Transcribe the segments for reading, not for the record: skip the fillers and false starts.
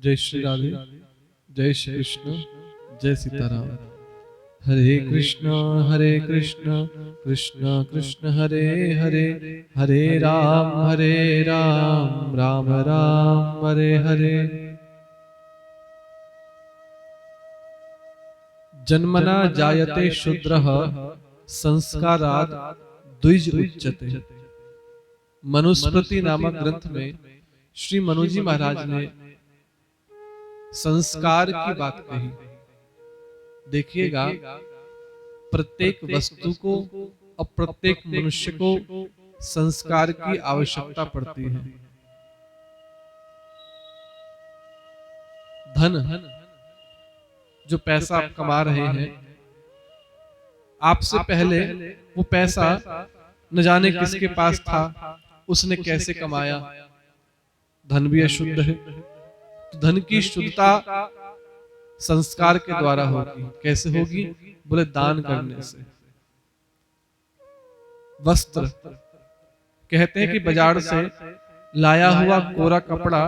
जय श्री राधे, जय श्री कृष्ण, जय सीताराम। हरे कृष्ण कृष्ण कृष्ण हरे हरे, हरे राम राम राम हरे हरे। जन्मना जायते शूद्रः संस्कारात् द्विज उच्यते। मनुस्मृति नामक ग्रंथ में श्री मनुजी महाराज ने संस्कार की बात कही। देखिएगा, प्रत्येक वस्तु को और प्रत्येक मनुष्य को संस्कार की आवश्यकता पड़ती है। धन, जो पैसा आप कमा रहे हैं, आपसे पहले वो पैसा न जाने किसके पास था, उसने कैसे कमाया। धन भी अशुद्ध है, तो धन की शुद्धता संस्कार के द्वारा होगी। कैसे होगी? बोले दान करने से। वस्त्र, कहते हैं कि बाजार से लाया हुआ कोरा कपड़ा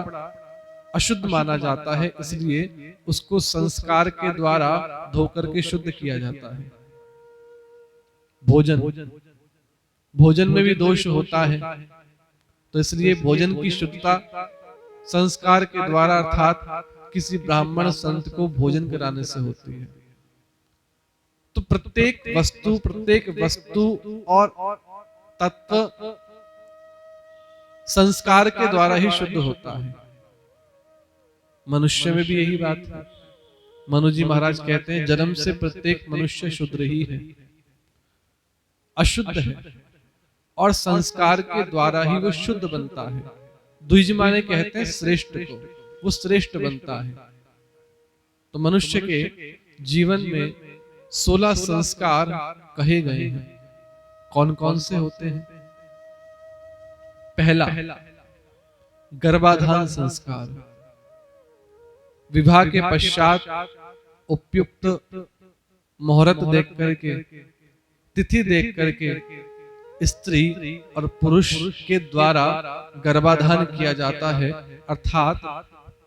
अशुद्ध माना जाता है, इसलिए उसको संस्कार के द्वारा धोकर के शुद्ध किया जाता है। भोजन में भी दोष होता है, तो इसलिए भोजन की शुद्धता संस्कार के द्वारा अर्थात किसी ब्राह्मण संत को भोजन कराने से होती है। तो प्रत्येक वस्तु और तत्व संस्कार के द्वारा ही शुद्ध होता है। मनुष्य में भी यही बात है। मनुजी महाराज कहते हैं, जन्म से प्रत्येक मनुष्य शुद्र ही है, अशुद्ध है, और संस्कार के द्वारा ही वो शुद्ध बनता है। द्विज माने कहते हैं श्रेष्ठ को, वो श्रेष्ठ बनता है। तो मनुष्य के जीवन में 16 संस्कार कहे गए हैं। कौन कौन से होते हैं? पहला, गर्भाधान संस्कार। विवाह के पश्चात उपयुक्त मुहूर्त देख करके, तिथि देख करके स्त्री और पुरुष के द्वारा गर्भाधान किया जाता है, अर्थात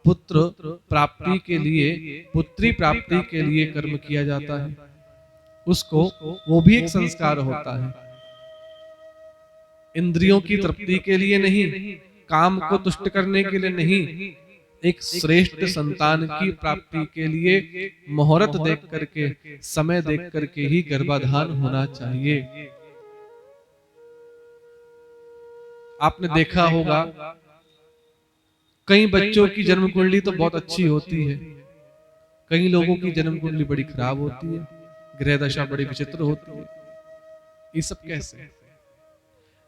पुत्र प्राप्ति के लिए, पुत्री प्राप्ति के लिए कर्म किया जाता है। उसको वो भी एक संस्कार होता है। इंद्रियों की तृप्ति के लिए नहीं, काम को तुष्ट करने के लिए नहीं, एक श्रेष्ठ संतान की प्राप्ति के लिए मुहूर्त देख करके, समय देख करके ही गर्भाधान होना चाहिए। आपने देखा होगा, कई बच्चों की जन्म कुंडली तो बहुत अच्छी होती है, कई लोगों की जन्म कुंडली बड़ी खराब होती है, ग्रह दशा बड़ी विचित्र होती है। ये सब कैसे?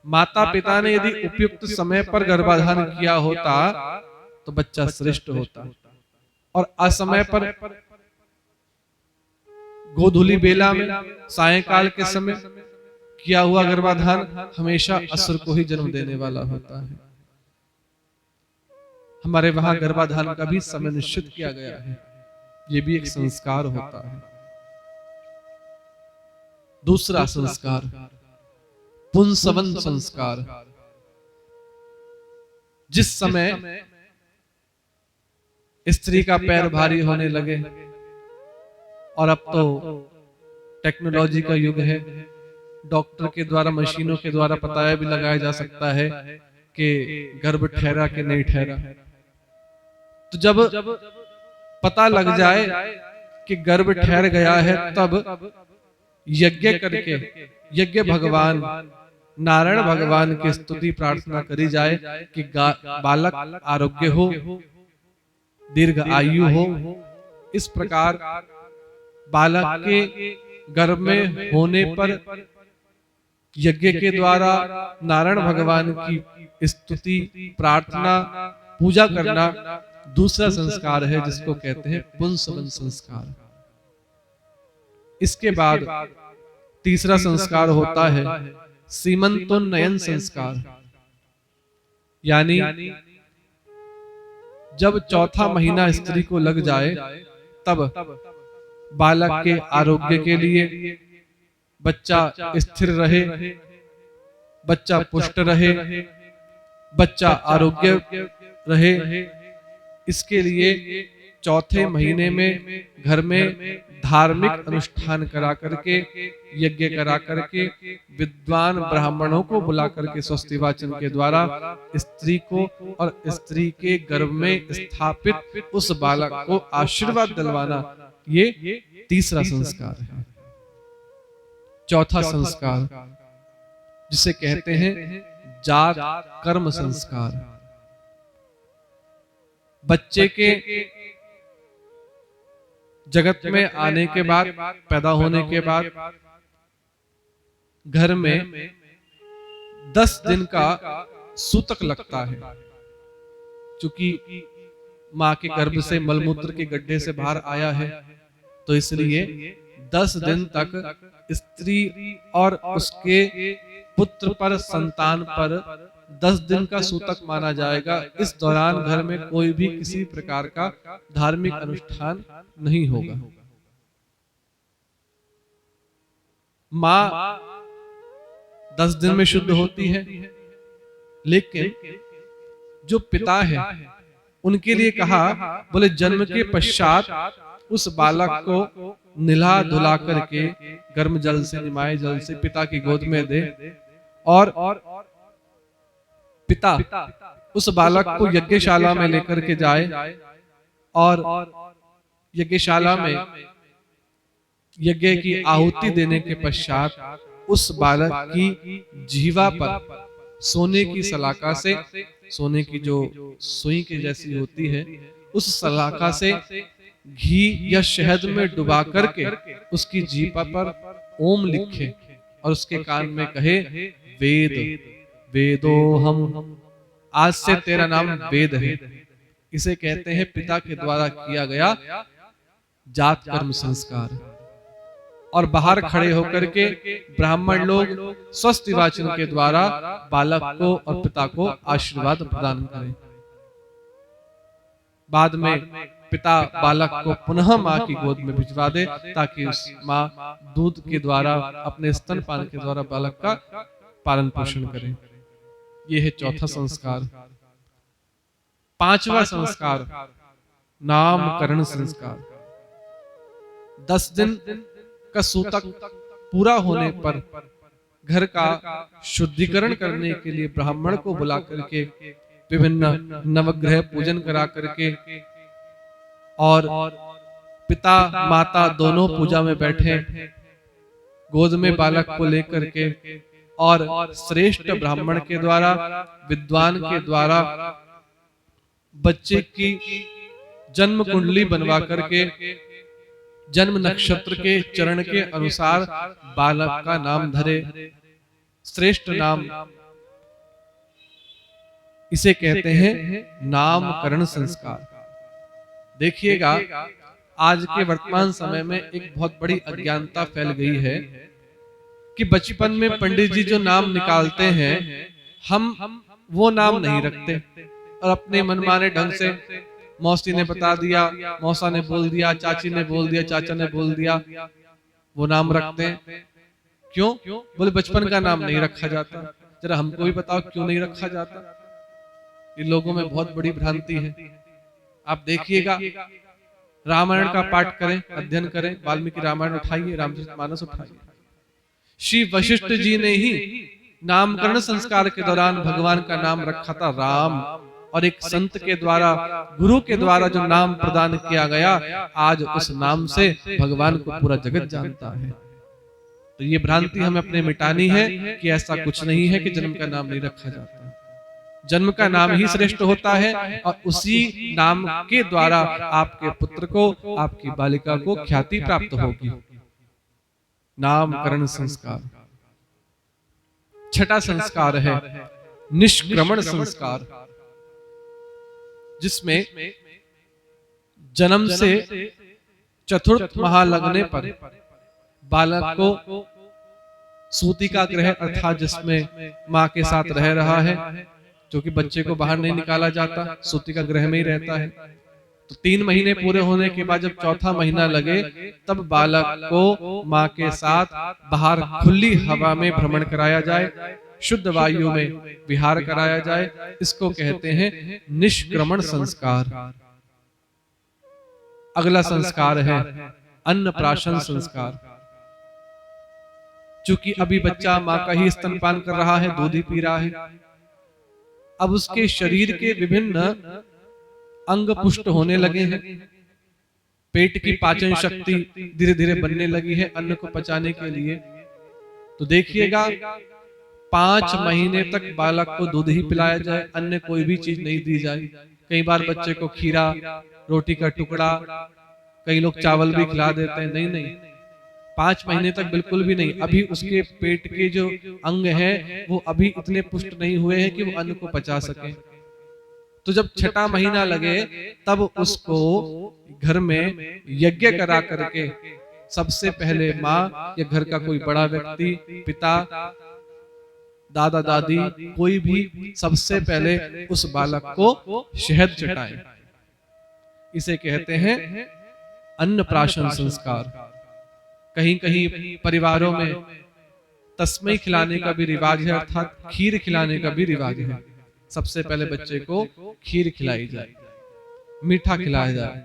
माता पिता ने यदि उपयुक्त समय पर गर्भाधान किया होता तो बच्चा श्रेष्ठ होता, और असमय पर गोधूली बेला में, सायंकाल के समय किया हुआ गर्भाधान हमेशा असुर को ही जन्म देने वाला होता है। हमारे वहां गर्भाधान का भी समय निश्चित किया गया है, ये भी एक संस्कार होता है। दूसरा संस्कार, पुंसवन संस्कार। जिस समय स्त्री का पैर भारी होने लगे, और अब तो टेक्नोलॉजी का युग है, डॉक्टर के द्वारा, मशीनों के द्वारा पता भी लगाया जा सकता है कि गर्भ ठहरा कि नहीं ठहरा। तो जब पता लग जाए कि गर्भ ठहर गया है, तब यज्ञ करके, यज्ञ भगवान नारायण भगवान की स्तुति प्रार्थना करी जाए कि बालक आरोग्य हो, दीर्घ आयु हो। इस प्रकार बालक के गर्भ में होने पर यज्ञ के द्वारा नारायण भगवान की स्तुति प्रार्थना पूजा करना दूसरा संस्कार है, जिसको कहते हैं पुंसवन संस्कार। इसके बाद तीसरा संस्कार होता है सीमंतोन्नयन संस्कार। यानी जब चौथा महीना स्त्री को लग जाए, तब बालक के आरोग्य के लिए, बच्चा स्थिर रहे, बच्चा पुष्ट रहे, बच्चा आरोग्य रहे, इसके लिए चौथे महीने में घर में धार्मिक अनुष्ठान करा करके, यज्ञ करा करके, विद्वान ब्राह्मणों को बुला करके स्वस्ति वाचन के द्वारा स्त्री को और स्त्री के गर्भ में स्थापित उस बालक को आशीर्वाद दिलवाना, ये तीसरा संस्कार है। चौथा संस्कार जिसे कहते हैं जात कर्म संस्कार। बच्चे के जगत में आने के बाद, पैदा होने के बाद घर में 10 दिन का सूतक लगता है। चूंकि माँ के गर्भ से मलमूत्र के गड्ढे से बाहर आया है, तो इसलिए 10 दिन तक स्त्री और उसके पुत्र पर, संतान पर 10 दिन का सूतक माना जाएगा। इस दौरान घर में कोई भी किसी प्रकार का धार्मिक अनुष्ठान नहीं होगा। माँ 10 दिन में शुद्ध होती है, लेकिन जो पिता है उनके लिए कहा, बोले जन्म के पश्चात उस बालक को निला धुला करके गर्म जल से, निमाए जल से पिता की गोद में दे, और पिता उस बालक को यज्ञशाला में लेकर के जाए, और यज्ञशाला में यज्ञ की आहुति देने के पश्चात उस बालक की जीवा पर सोने की सलाखा से, सोने की जो सुई के जैसी होती है, उस सलाखा से घी या शहद में डुबा करके उसकी जीवा पर ओम लिखे और उसके कान में कहे, वेद वेदो हम, आज से तेरा नाम वेद है। इसे कहते हैं पिता के द्वारा किया गया जात कर्म संस्कार। और बाहर खड़े होकर के ब्राह्मण लोग स्वस्ति वाचन के द्वारा बालक को और पिता को आशीर्वाद प्रदान करें। बाद में पिता बालक को पुनः माँ की गोद में भिजवा दे, ताकि उस माँ दूध के द्वारा, अपने स्तनपान के द्वारा बालक का पालन पोषण करे। यह है चौथा संस्कार। पांचवा संस्कार नामकरण संस्कार। 10 दिन का सूतक पूरा होने पर घर का शुद्धिकरण करने के लिए ब्राह्मण को बुला करके विभिन्न नवग्रह पूजन करा करके, और पिता माता दोनों पूजा में बैठे, गोद में बालक को लेकर के, और श्रेष्ठ ब्राह्मण के द्वारा, विद्वान के द्वारा बच्चे की जन्म कुंडली बनवा करके जन्म नक्षत्र के चरण के अनुसार बालक का नाम धरे, श्रेष्ठ नाम। इसे कहते हैं नामकरण संस्कार। देखिएगा, आज के वर्तमान समय में एक बहुत बड़ी अज्ञानता फैल गई है कि बचपन में पंडित जी जो नाम निकालते हैं, हम वो नाम नहीं रखते, और अपने मनमाने ढंग से मौसी ने बता दिया, मौसा ने बोल दिया, चाची ने बोल दिया, चाचा ने बोल दिया, वो नाम रखते हैं। क्यों? बोले बचपन का नाम नहीं रखा जाता। जरा हमको भी बताओ क्यों नहीं रखा जाता? ये लोगों में बहुत बड़ी भ्रांति है। आप देखिएगा, रामायण का पाठ करें, अध्ययन करें, वाल्मीकि रामायण उठाइए, रामचरितमानस उठाइए। श्री वशिष्ठ जी ने ही नामकरण संस्कार के दौरान भगवान का नाम रखा था राम, और एक संत के द्वारा, गुरु के द्वारा जो नाम प्रदान किया गया, आज उस नाम से भगवान को पूरा जगत जानता है। तो ये भ्रांति हमें अपने मिटानी है कि ऐसा कुछ नहीं है कि जन्म का नाम नहीं रखा जाता। जन्म का नाम ही श्रेष्ठ होता है, और उसी नाम के द्वारा आपके पुत्र को, आपकी बालिका को ख्याति प्राप्त होगी। नामकरण संस्कार। छठा संस्कार है निष्क्रमण संस्कार, जिसमें जन्म से चतुर्थ माह लगने पर बालक को सूतिका ग्रह, अर्थात जिसमें माँ के साथ रह रहा है, क्योंकि बच्चे को बाहर नहीं निकाला जाता, सूतिका ग्रह में ही रहता है। तो 3 महीने पूरे होने के बाद जब चौथा महीना लगे, तब बालक को माँ के साथ बाहर खुली हवा में भ्रमण कराया जाए, शुद्ध वायु में विहार कराया जाए। इसको कहते हैं निष्क्रमण संस्कार। अगला संस्कार है अन्नप्राशन संस्कार। चूंकि अभी बच्चा माँ का ही स्तनपान कर रहा है, दूध ही पी रहा है, अब उसके शरीर के विभिन्न अंग पुष्ट होने लगे हैं, पेट की पाचन शक्ति धीरे धीरे बनने लगी है अन्न को पचाने के लिए। तो देखिएगा 5 महीने तक बालक को दूध ही पिलाया जाए, अन्य कोई भी चीज नहीं दी जाए। कई बार बच्चे को खीरा, रोटी का टुकड़ा, कई लोग चावल भी खिला देते हैं। नहीं नहीं, 5 महीने तक बिल्कुल भी नहीं। अभी उसके पेट के जो अंग हैं वो अभी इतने पुष्ट नहीं हुए हैं कि वो अन्न को पचा सके। तो जब 6वां महीना लगे तब उसको घर में यज्ञ करा करके सबसे पहले माँ या घर का कोई बड़ा व्यक्ति, पिता, दादा दादी, कोई भी सबसे पहले उस बालक को शहद चटाए। इसे कहते हैं अन्नप्राशन संस्कार। कहीं कहीं परिवारों में तस्मै खिलाने का भी रिवाज है, अर्थात खीर खिलाने का भी रिवाज है। सबसे पहले बच्चे को खीर खिलाई जाए, मीठा खिलाया जाए,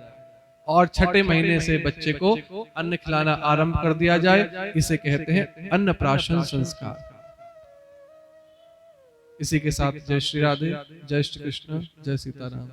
और 6ठे महीने से बच्चे को अन्न खिलाना आरंभ कर दिया जाए। इसे कहते हैं अन्नप्राशन संस्कार। इसी के साथ जय श्री राधे, जय श्री कृष्ण, जय सीताराम।